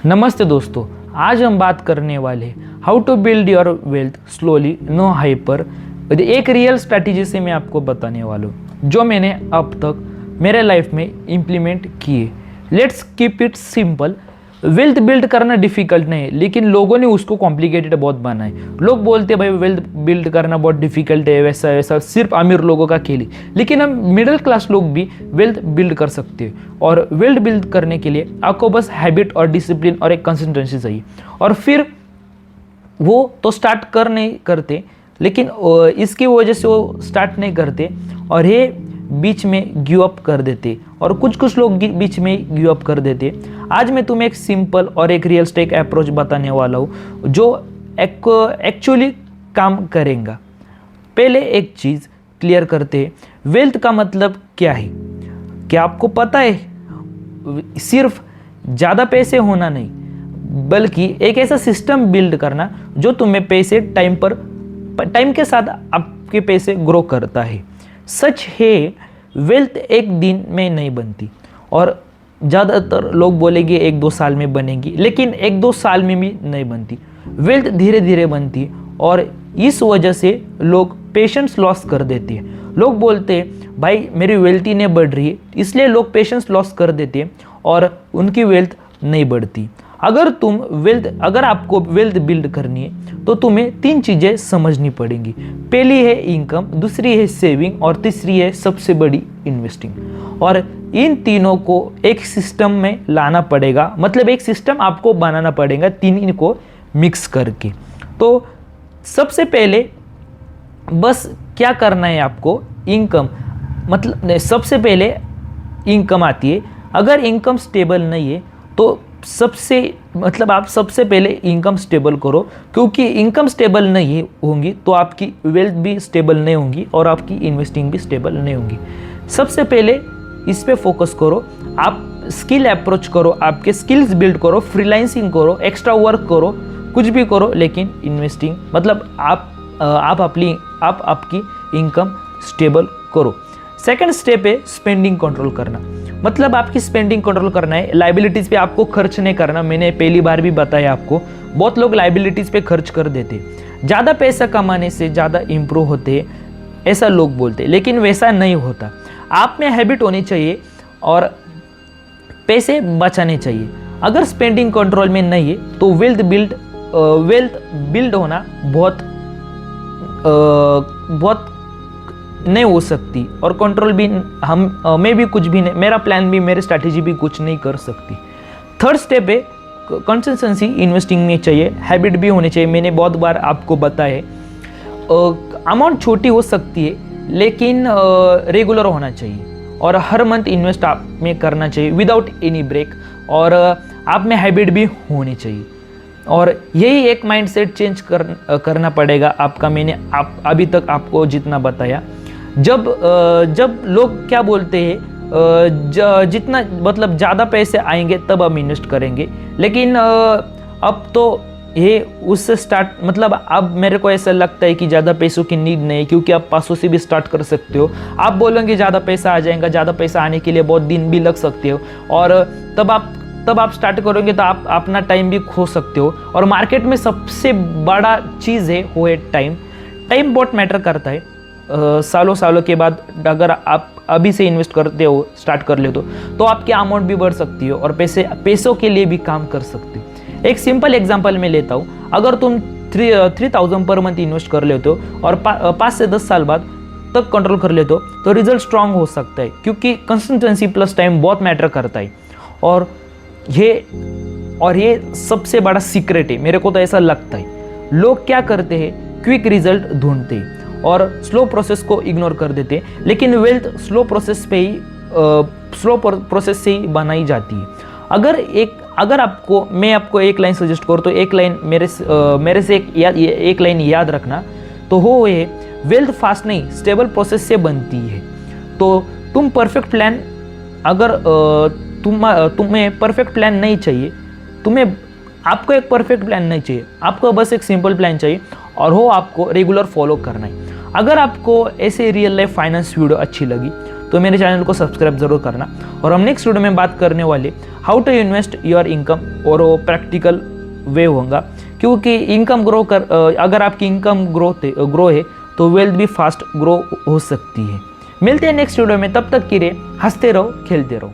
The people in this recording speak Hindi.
नमस्ते दोस्तों, आज हम बात करने वाले how to build your wealth slowly no hyper. एक रियल स्ट्रैटेजी से मैं आपको बताने वाला हूँ जो मैंने अब तक मेरे लाइफ में इम्प्लीमेंट किए। Let's keep it simple. Wealth build करना डिफिकल्ट नहीं है, लेकिन लोगों ने उसको कॉम्प्लिकेटेड बहुत बनाए। लोग बोलते हैं भाई वेल्थ बिल्ड करना बहुत डिफिकल्ट है, वैसा वैसा सिर्फ अमीर लोगों का खेल है। लेकिन हम मिडिल क्लास लोग भी वेल्थ बिल्ड कर सकते हैं। और वेल्थ बिल्ड करने के लिए आपको बस हैबिट और डिसिप्लिन और एक कंसिस्टेंसी चाहिए। और फिर वो तो स्टार्ट कर नहीं करते, लेकिन इसकी वजह से वो स्टार्ट नहीं करते और ये बीच में गिव अप कर देते, और कुछ कुछ लोग बीच में गिव अप कर देते। आज मैं तुम्हें एक सिंपल और एक रियलिस्टिक अप्रोच बताने वाला हूँ जो एक्चुअली काम करेगा। पहले एक चीज़ क्लियर करते हैं, वेल्थ का मतलब क्या है। क्या आपको पता है, सिर्फ ज़्यादा पैसे होना नहीं, बल्कि एक ऐसा सिस्टम बिल्ड करना जो तुम्हें पैसे टाइम के साथ आपके पैसे ग्रो करता है। सच है, वेल्थ एक दिन में नहीं बनती, और ज़्यादातर लोग बोलेंगे 1-2 साल में बनेगी, लेकिन 1-2 साल में भी नहीं बनती। वेल्थ धीरे धीरे बनती है, और इस वजह से लोग पेशेंस लॉस कर देते हैं। लोग बोलते हैं भाई मेरी वेल्थ ही नहीं बढ़ रही है, इसलिए लोग पेशेंस लॉस कर देते हैं और उनकी वेल्थ नहीं बढ़ती। अगर आपको वेल्थ बिल्ड करनी है तो तुम्हें 3 चीज़ें समझनी पड़ेंगी। पहली है इनकम, दूसरी है सेविंग, और तीसरी है सबसे बड़ी इन्वेस्टिंग। और इन तीनों को एक सिस्टम में लाना पड़ेगा, मतलब एक सिस्टम आपको बनाना पड़ेगा तीन को मिक्स करके। तो सबसे पहले बस क्या करना है आपको, इनकम मतलब सबसे पहले इनकम आती है। अगर इनकम स्टेबल नहीं है तो आप सबसे पहले इनकम स्टेबल करो, क्योंकि इनकम स्टेबल नहीं होंगी तो आपकी वेल्थ भी स्टेबल नहीं होंगी और आपकी इन्वेस्टिंग भी स्टेबल नहीं होंगी। सबसे पहले इस पे फोकस करो। आप स्किल अप्रोच करो, आपके स्किल्स बिल्ड करो, फ्रीलांसिंग करो, एक्स्ट्रा वर्क करो, कुछ भी करो, लेकिन इन्वेस्टिंग मतलब आप आपकी इनकम स्टेबल करो। सेकंड स्टेप है स्पेंडिंग कंट्रोल करना, मतलब आपकी स्पेंडिंग कंट्रोल करना है। लाइबिलिटीज़ पे आपको खर्च नहीं करना। मैंने पहली बार भी बताया आपको, बहुत लोग लाइबिलिटीज़ पे खर्च कर देते। ज़्यादा पैसा कमाने से ज़्यादा इंप्रूव होते, ऐसा लोग बोलते, लेकिन वैसा नहीं होता। आप में हैबिट होनी चाहिए और पैसे बचाने चाहिए। अगर स्पेंडिंग कंट्रोल में नहीं है तो वेल्थ बिल्ड होना बहुत नहीं हो सकती, और कंट्रोल भी मैं भी कुछ भी नहीं, मेरा प्लान भी, मेरी स्ट्रैटेजी भी कुछ नहीं कर सकती। थर्ड स्टेप है कंसिस्टेंसी इन्वेस्टिंग में चाहिए, हैबिट भी होनी चाहिए। मैंने बहुत बार आपको बताया है, अमाउंट छोटी हो सकती है लेकिन रेगुलर होना चाहिए, और हर मंथ इन्वेस्ट आप में करना चाहिए विदाउट एनी ब्रेक, और आप में हैबिट भी होनी चाहिए। और यही एक माइंडसेट चेंज करना पड़ेगा आपका। मैंने अभी तक आपको जितना बताया, जब लोग क्या बोलते हैं जितना मतलब ज़्यादा पैसे आएंगे तब हम इन्वेस्ट करेंगे, लेकिन अब तो ये उससे स्टार्ट, मतलब अब मेरे को ऐसा लगता है कि ज़्यादा पैसों की नीड नहीं है, क्योंकि आप 500 से भी स्टार्ट कर सकते हो। आप बोलेंगे ज़्यादा पैसा आ जाएगा, ज़्यादा पैसा आने के लिए बहुत दिन भी लग सकते हो, और तब आप स्टार्ट करोगे तो आप अपना टाइम भी खो सकते हो। और मार्केट में सबसे बड़ा चीज़ है वो है टाइम। टाइम बहुत मैटर करता है। सालों के बाद अगर आप अभी से इन्वेस्ट करते हो, स्टार्ट कर लेते हो, तो आपकी अमाउंट भी बढ़ सकती है और पैसों के लिए भी काम कर सकते हो। एक सिंपल एग्जांपल मैं लेता हूँ। अगर तुम 3000 पर मंथ इन्वेस्ट कर लेते हो और 5 से 10 साल बाद तक कंट्रोल कर लेते हो, तो रिजल्ट स्ट्रांग हो सकता है, क्योंकि कंसिस्टेंसी प्लस टाइम बहुत मैटर करता है। और ये सबसे बड़ा सीक्रेट है, मेरे को तो ऐसा लगता है। लोग क्या करते हैं, क्विक रिजल्ट ढूंढते हैं और स्लो प्रोसेस को इग्नोर कर देते हैं, लेकिन वेल्थ स्लो प्रोसेस से ही बनाई जाती है। अगर मैं आपको एक लाइन सजेस्ट करूँ तो एक लाइन मेरे से एक लाइन याद रखना, तो वो है, वेल्थ फास्ट नहीं स्टेबल प्रोसेस से बनती है। तो तुम परफेक्ट प्लान, अगर तुम्हें परफेक्ट प्लान नहीं चाहिए, आपको एक परफेक्ट प्लान नहीं चाहिए, आपको बस एक सिंपल प्लान चाहिए, और वो आपको रेगुलर फॉलो करना है। अगर आपको ऐसे रियल लाइफ फाइनेंस वीडियो अच्छी लगी तो मेरे चैनल को सब्सक्राइब जरूर करना। और हम नेक्स्ट वीडियो में बात करने वाले how to invest your income, और वो प्रैक्टिकल वे होगा, क्योंकि इनकम अगर आपकी इनकम ग्रो है तो वेल्थ भी फास्ट ग्रो हो सकती है। मिलते हैं नेक्स्ट वीडियो में, तब तक के लिए हंसते रहो, खेलते रहो।